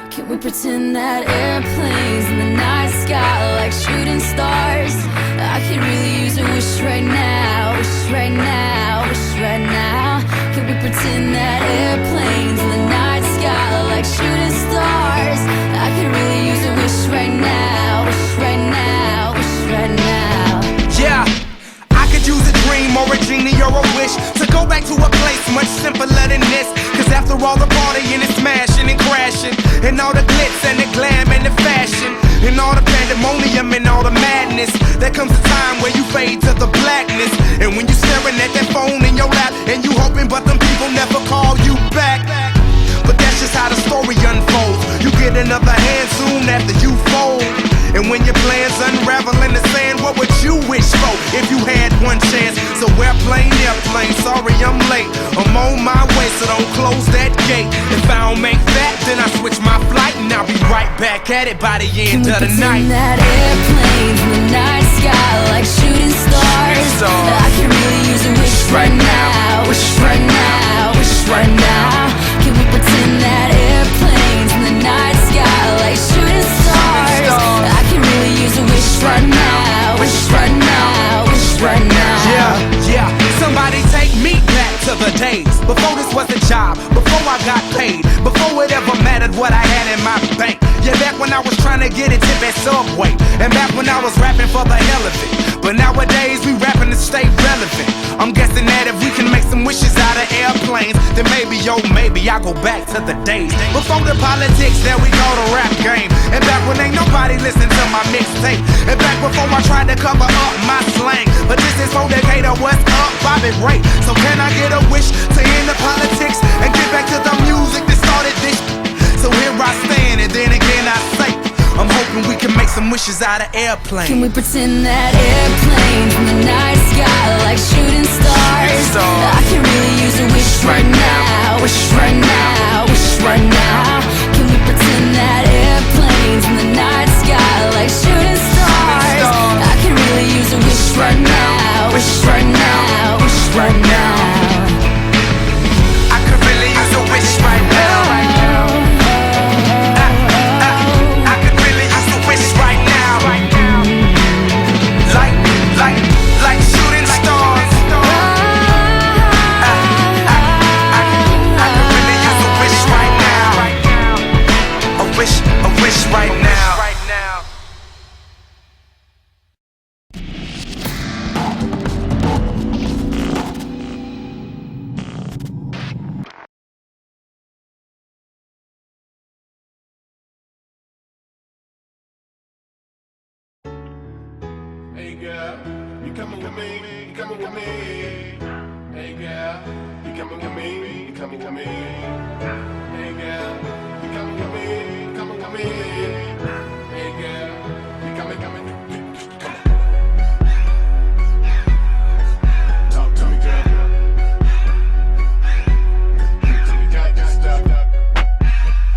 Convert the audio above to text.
Can we pretend that airplanes in the night sky are like shooting stars? I could really use a wish right now, wish right now, wish right now. Can we pretend that airplanes in the night sky are like shooting stars? I could really use a wish right now, wish right now, wish right now. Yeah, I could use a dream or a genie or a wish to go back to a place much simpler than this. Cause after all the partying and smashing and crashing, and all the glitz and the glam and the fashion, and all the pandemonium and all the madness, there comes a time where you fade to the blackness. And when you're staring at that phone in your lap, and you hoping but them people never call you back. But that's just how the story unfolds. You get another hand soon after you fold. And when your plans unravel in the sand, what would you wish for if you had one chance? So airplane, sorry I'm late. I'm on my way, so don't close that gate. If I don't make that, then I switch my flight, and I'll be right back at it by the end of the night. Can we pretend that airplanes in the night sky like shooting stars? I can really use a wish right now, wish right now, wish right now. Can we pretend that airplanes in the night sky like shooting stars? I can really use a wish right now, wish right now, wish right now. Yeah, somebody take me back to the days before this was a job, before I got paid, before it ever mattered what I had in my bank. Yeah, back when I was trying to get a tip at Subway, and back when I was rapping for the hell of it. But nowadays we rapping to stay relevant. I'm guessing that if we can make some wishes out of airplanes, then maybe, oh maybe I'll go back to the days before the politics, there we go, the rap game. And back when ain't nobody listened to my mixtape, and back before I tried to cover up my slang. But this is for Decatur, what's up, Bobby Ray? So can I get a wish to end the politics and get back to the music that started this? So here I stand, and then again I say, I'm hoping we can make some wishes out of airplanes. Can we pretend that airplanes in the night sky like shooting stars? I can really use a wish right now, wish right now, wish right now. Can we pretend that airplanes in the night sky like shooting stars? I can really use a wish right now, wish right now, wish right now. I could really use a wish right now. Like shooting stars. I could really use a wish right now. A wish right now. Hey girl, you coming with me? You coming with me? Hey girl, you coming with me? You coming with me? Hey girl, you coming with me? You coming with me?